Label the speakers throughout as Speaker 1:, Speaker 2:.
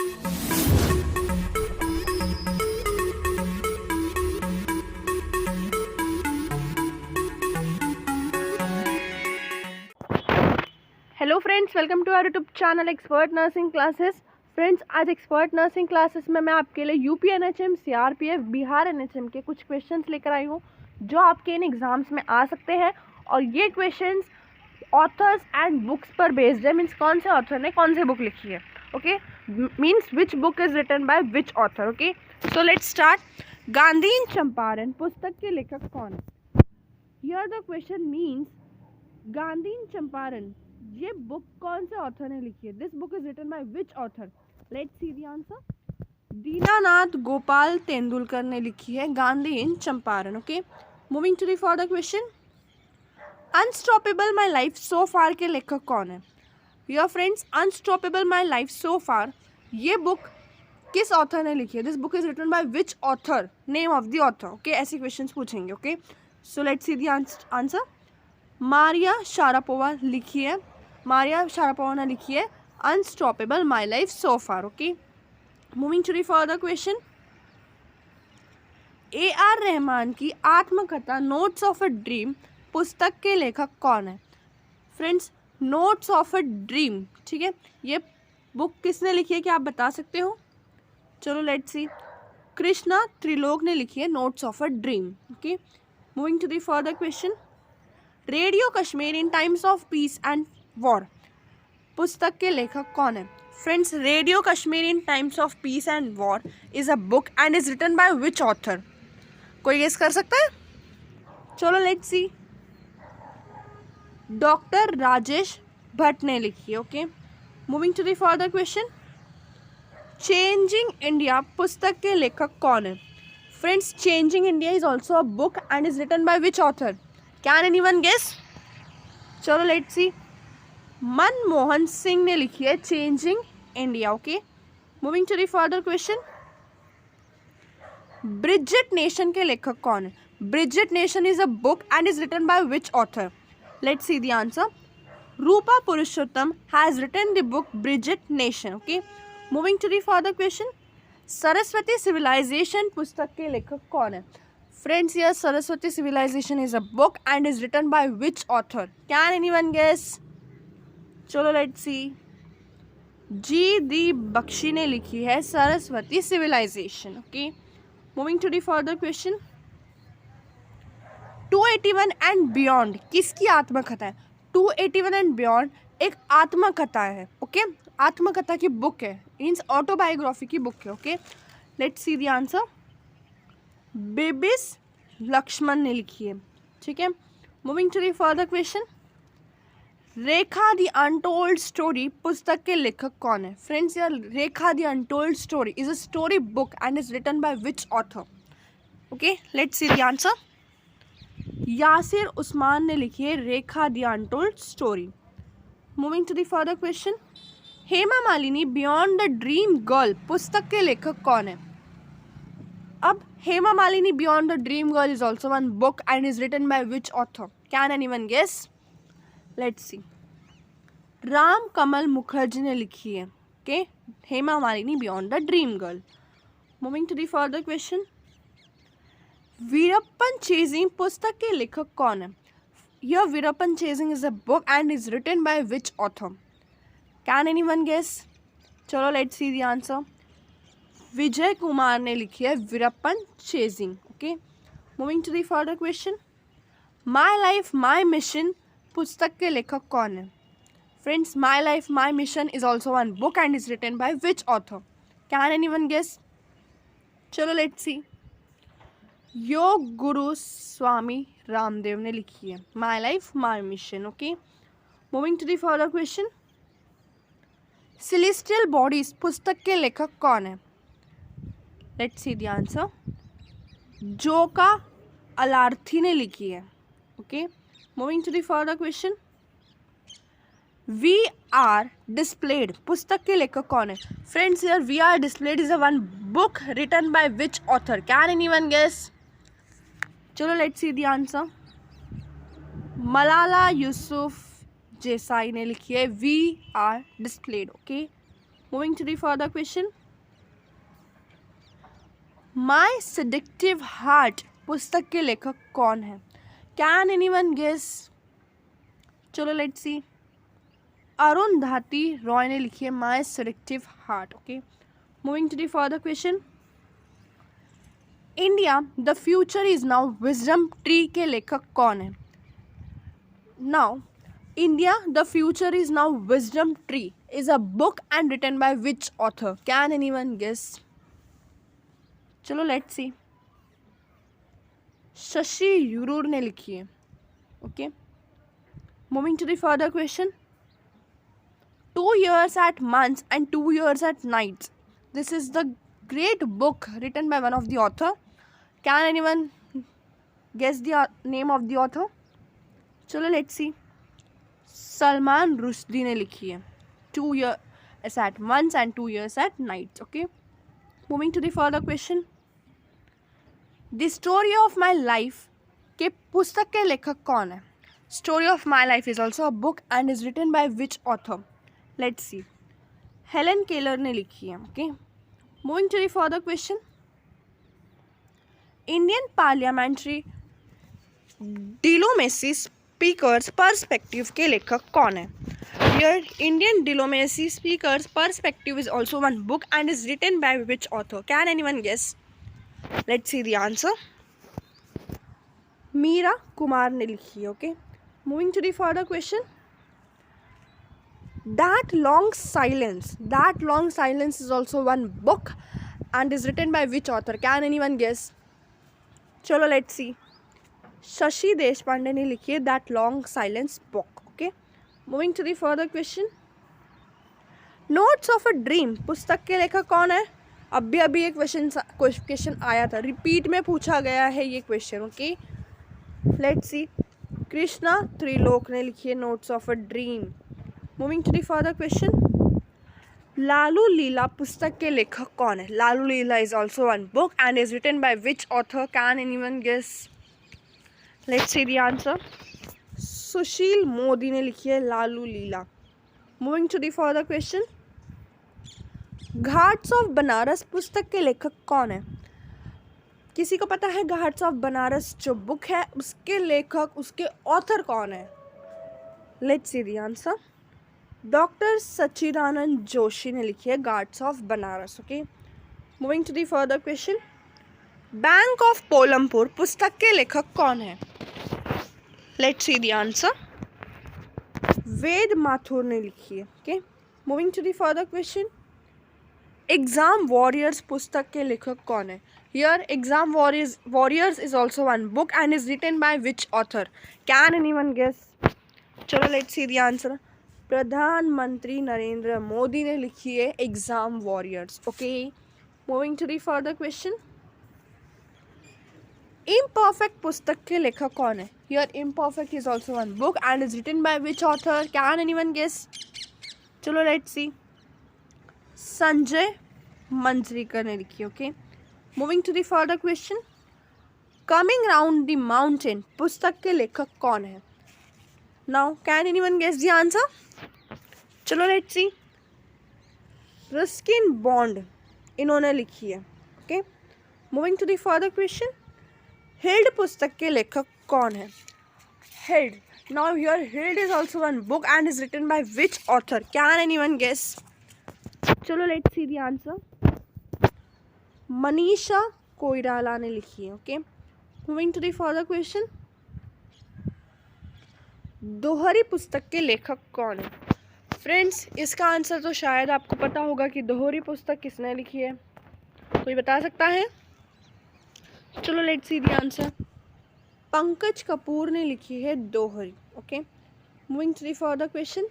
Speaker 1: Hello friends, welcome to our YouTube channel expert nursing classes. Friends, आज expert nursing classes में मैं आपके लिए UP NHM, CRPF, Bihar NHM के कुछ क्वेश्चंस लेकर आई हूँ जो आपके इन एग्जाम्स में आ सकते हैं। और ये क्वेश्चंस ऑथर्स एंड बुक्स पर बेस्ड है। मीन्स कौन से ऑथर ने कौन सी बुक लिखी है। Okay, means which book is written by which author. Okay, so let's start. Gandhi in Champaran पुस्तक के लेखक कौन है? Here the question means Gandhi in Champaran, ये बुक कौन से ऑथर ने लिखी है? This book is written by which author? Let's see the answer. Dinanath Gopal Tendulkar ने लिखी है Gandhi in Champaran. Okay, moving to the for the question. Unstoppable my life so far के लेखक कौन है? Your friends, unstoppable my life so far, ये book किस author ने लिखी है? This book is written by which author? Name of the author. Okay, ऐसे क्वेश्चन पूछेंगे। Okay, so let's see the answer. Maria Sharapova लिखी है, मारिया शारापोवा ने लिखी है unstoppable my life so far. Okay, moving to the further question. AR Rahman की आत्मकथा notes of a dream पुस्तक के लेखक कौन है? Friends, notes of a dream, ठीक है, ये बुक किसने लिखी है, क्या आप बता सकते हो? चलो लेट्स सी। कृष्णा त्रिलोक ने लिखी है notes of a dream. Okay, moving to the further question. Radio Kashmir in times of peace and war पुस्तक के लेखक कौन है? Friends, radio Kashmir in times of peace and war is a book and is written by which author? कोई guess कर सकता है? चलो let's see. Doctor Rajesh Bhatt ने लिखी है। Okay, moving to the further question. Changing India पुस्तक के लेखक कौन है? Friends, changing India is also a book and is written by which author? Can anyone guess? चलो लेट्स सी। मनमोहन सिंह ने लिखी है changing India. Okay, moving to the further question. Bridgital nation के लेखक कौन है? Bridgital nation is a book and is written by which author? Let's see the answer. Roopa Purushottam has written the book bridgital nation. Okay, moving to the further question. Saraswati civilisation पुस्तक के लेखक कौन है? Friends, here Saraswati Civilization is a book and is written by which author? Can anyone guess? चलो let's see. G.D. Bakshi ने लिखी है Saraswati civilisation. Okay, moving to the further question. 281 and beyond किसकी आत्मकथा है? 281 एंड बियॉन्ड एक आत्मकथा है। ओके, आत्मकथा की बुक है, मीन्स ऑटोबायोग्राफी की बुक है। Okay, let's see the answer. VVS Laxman ने लिखी है। ठीक है, moving to the further question. Rekha the untold story पुस्तक के लेखक कौन है? फ्रेंड्स, यार Rekha the untold story is a story book and is written by which author? Okay, let's see the answer. Yasir Usman ने लिखी है Rekha the untold story. Moving to the further question. Hema Malini beyond the dream girl पुस्तक के लेखक कौन है? अब Hema Malini beyond the dream girl is also one book and is written by which author? Can anyone guess? Let's see. Ram Kamal Mukherjee ने लिखी है okay Hema Malini beyond the dream girl. Moving to the further question. Veerappan chasing पुस्तक के लेखक कौन है? यह Veerappan chasing is a book and is written by which author? Can anyone guess? चलो let's see the answer. Vijay Kumar ने लिखी है Veerappan chasing. Okay, moving to the further question. My life my mission पुस्तक के लेखक कौन है? Friends, my life my mission is also one book and is written by which author? Can anyone guess? चलो let's see. योग गुरु स्वामी रामदेव ने लिखी है my life my mission. Okay, moving to the further question. Celestial bodies पुस्तक के लेखक कौन है? Let's see the answer. जोका अलार्थी ने लिखी है। Okay, moving to the further question. We are displaced पुस्तक के लेखक कौन है? Friends, here we are displaced is a one book written by which author? Can anyone guess? चलो let's see the answer. Malala Yousafzai ने लिखी है we are displaced. Okay, moving to the further question, my seditious heart पुस्तक के लेखक कौन है? Can anyone guess? चलो लेट्स सी। अरुंधति रॉय ने लिखी है my seditious heart. Okay, moving to the further question, India the future is now wisdom tree के लेखक कौन है? Now India the future is now wisdom tree is a book and written by which author? Can anyone guess? चलो let's see. Shashi Tharoor ने लिखी है। Okay, moving to the further question, 2 years at months and 2 years at nights. This is the great book written by one of the author. Can anyone guess the name of the author? चलो let's सी। सलमान रुश्दी ने लिखी है 2 years at months and 2 years at nights. Okay, moving to the further question, the story of my life के पुस्तक के लेखक कौन है? Story of my life is also a book and is written by which author? Let's see. Helen Keller ने लिखी है। Okay, moving to the further question, Indian parliamentary diplomacy speakers perspective के लेखक कौन है? Here, Indian Diplomacy Speakers Perspective is also one book and is written by which author? Can anyone guess? Let's see the answer. Meera Kumar ने लिखी है. Okay, moving to the further question. That Long Silence is also one book and is written by which author? Can anyone guess? चलो let's see. Shashi Deshpande ने लिखी है That Long Silence book. Okay, moving to the further question. Notes of a Dream पुस्तक के लेखक कौन है? अभी एक क्वेश्चन आया था, रिपीट में पूछा गया है ये question. Okay, let's see. Krishna Trilok ने लिखी है notes of a dream. Moving to the further question. Lalu Leela पुस्तक के लेखक कौन है? Lalu Leela is also one book and is written by which author? Can anyone guess? Let's see the answer. Sushil Modi ने लिखी है Lalu Leela. Moving to the further question. Ghats of Banaras पुस्तक के लेखक कौन है? किसी को पता है घाट्स ऑफ बनारस जो बुक है उसके लेखक, उसके ऑथर कौन है? Let's see the answer. Doctor Sachchidanand Joshi ने लिखी है Ghats of Banaras. Okay, moving to the further question. Bank of Polampur पुस्तक के लेखक कौन है? Let's see the answer. Ved Mathur ने लिखी है. Okay, moving to the further question. Exam warriors पुस्तक के लेखक कौन है? Here exam warriors is also one book and is written by which author? Can anyone guess? चलो लेट्स सी द आंसर. प्रधानमंत्री नरेंद्र मोदी ने लिखी है exam warriors. Okay, moving to the further question. Imperfect पुस्तक के लेखक कौन है? Here imperfect is also one book and is written by which author? Can anyone guess? चलो लेट्स सी. संजय मंजरेकर ने लिखी. Okay, moving to the further question. Coming round the mountain पुस्तक के लेखक कौन है? Now can anyone guess the answer? चलो let's C. Ruskin Bond इन्होंने लिखी है. Okay, moving to the further question. Healed पुस्तक के लेखक कौन है? Healed. Now here healed is also one book and is written by which author? Can anyone guess? चलो let's see the answer. Manisha Koirala ने लिखी है. Okay, moving to the further question. Dohri पुस्तक के लेखक कौन है? फ्रेंड्स, इसका आंसर तो शायद आपको पता होगा कि दोहरी पुस्तक किसने लिखी है. कोई बता सकता है? चलो let's see the answer. Pankaj Kapoor ने लिखी है Dohri. Okay, moving to the further question.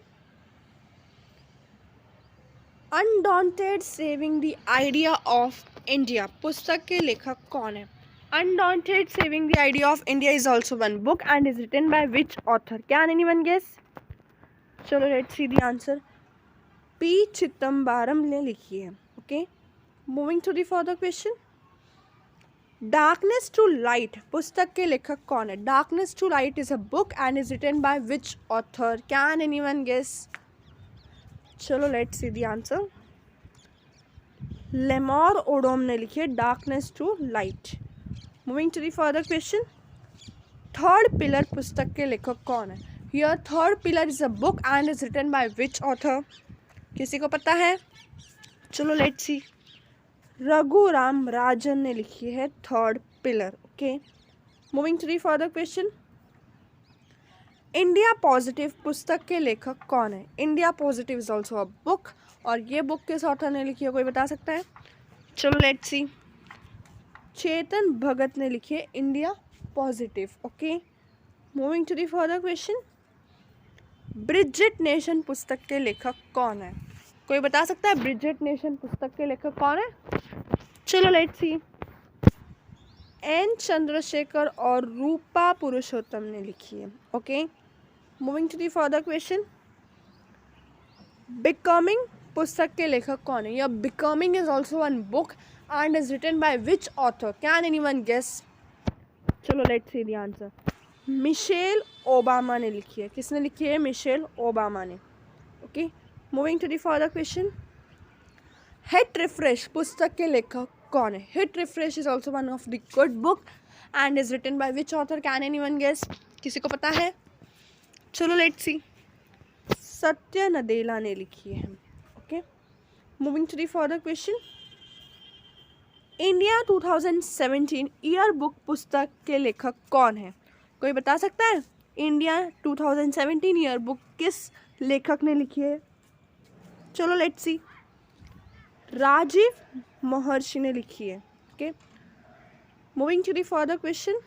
Speaker 1: Undaunted saving the idea of India पुस्तक के लेखक कौन है? Undaunted saving the idea of India is also one book and is written by which author? Can anyone guess? चलो let's see the answer. P Chidambaram ने लिखी है. Okay, moving to the further question. Darkness to light पुस्तक के लेखक कौन है? Darkness to light is a book and is written by which author? Can anyone guess? चलो let's see the answer. Lamar Odom ने लिखी है darkness to light. Moving to the further question, third pillar पुस्तक के लेखक कौन है? Here third pillar is a book and is written by which author? किसी को पता है? चलो लेट्स सी। रघुराम राजन ने लिखी है third pillar. Okay, moving to the further question, India positive पुस्तक के लेखक कौन है? India positive is also a book, और ये बुक किस ऑथर ने लिखी है, कोई बता सकता है? चलो लेट्स सी। चेतन भगत ने लिखी है India positive. Okay, moving to the further question, bridgital nation पुस्तक के लेखक कौन है? कोई बता सकता है ब्रिजेट नेशन पुस्तक के लेखक कौन है? चलो लेट्स सी। एन चंद्रशेखर और रूपा पुरुषोत्तम ने लिखी है। Okay, moving to the further question, becoming पुस्तक के लेखक कौन है? यह becoming is also one book and is written by which author? Can anyone guess? चलो let's see the answer. Michelle Obama ने लिखी है। किसने लिखी है? मिशेल ओबामा ने। Okay, moving to the further question, hit refresh पुस्तक के लेखक कौन है? Hit refresh is also one of the good book and is written by which author? Can anyone guess? किसी को पता है? चलो लेट्स सी। सत्य नदेला ने लिखी है। Okay, moving to the further question, India 2017 year book पुस्तक के लेखक कौन है? कोई बता सकता है? इंडिया 2017 ईयर बुक किस लेखक ने लिखी है? चलो लेट्स सी। राजीव महर्षि ने लिखी है। Okay, moving to the further question,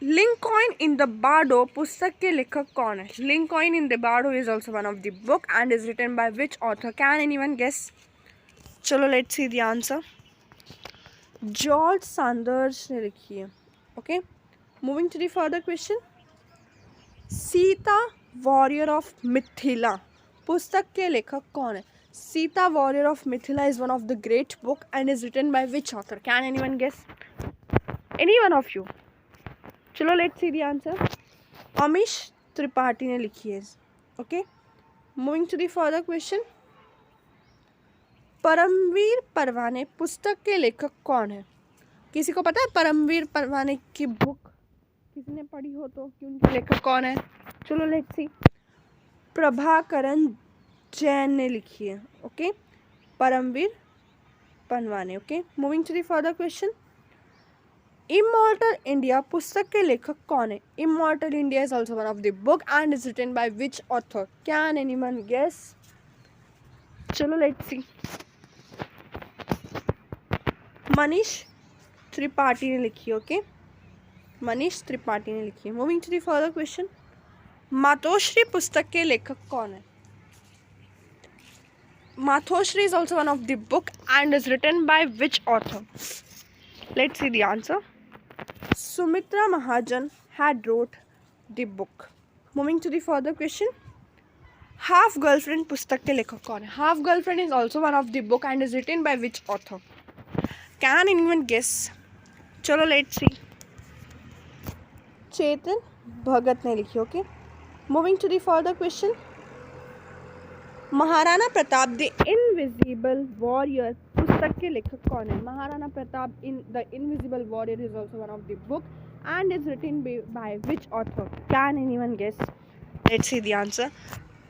Speaker 1: Lincoln in the Bardo पुस्तक के लेखक कौन है? Lincoln in the Bardo is also one of the book and is written by which author? Can anyone guess? चलो let's see the answer. George Saunders ने लिखी है। Okay, moving to the further question, Sita warrior of Mithila पुस्तक के लेखक कौन है? Sita warrior of Mithila is one of the great book and is written by which author? Can anyone guess? Any one of you? चलो let's see the answer. Amish Tripathi ने लिखी है। Okay, moving to the further question, Paramvir Parwane पुस्तक के लेखक कौन है? किसी को पता है परमवीर परवाने की बुक किसी ने पढ़ी हो तो कि उनके लेखक कौन है? चलो लेट्स सी। प्रभाकरण जैन ने लिखी है। Okay, Paramvir Parwane. Okay, moving to the further question, immortal India पुस्तक के लेखक कौन है? Immortal India is also one of the book and is written by which author? Can anyone guess? चलो लेट्स सी। मनीष त्रिपाठी ने लिखी है। ओके, मनीष त्रिपाठी ने लिखी है। Moving to the further question, Matoshree पुस्तक के लेखक कौन है? Matoshree is also one of the book and is written by which author? Let's see the answer. Sumitra Mahajan had wrote the book. Moving to the further question, half girlfriend पुस्तक के लेखक कौन है? Half girlfriend is also one of the book and is written by which author? Can anyone guess? चलो let's see. Chetan Bhagat ने लिखी। Okay, moving to the further question, Maharana Pratap the invisible warrior पुस्तक के लेखक कौन है? Maharana Pratap in the invisible warrior is also one of the book and is written by which author? Can anyone guess? Let's see the answer.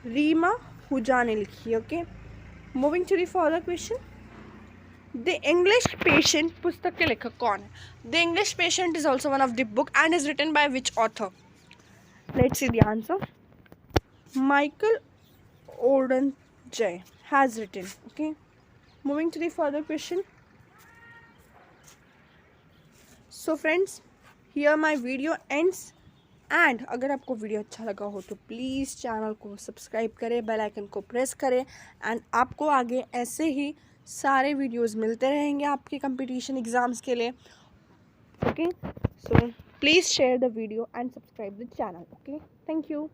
Speaker 1: Reema Hooja ने लिखी। Okay, moving to the further question, the English patient पुस्तक के लेखक कौन है? The English patient is also one of the book and is written by which author? Let's see the answer. Michael ओडनजय has written. Okay, moving to the further question, so friends here my video ends and अगर आपको video अच्छा लगा हो तो please channel को subscribe करें, bell icon को प्रेस करें एंड आपको आगे ऐसे ही सारे वीडियोस मिलते रहेंगे आपके कंपटीशन एग्ज़ाम्स के लिए। Okay, so please share the video and subscribe the channel. Okay, thank you.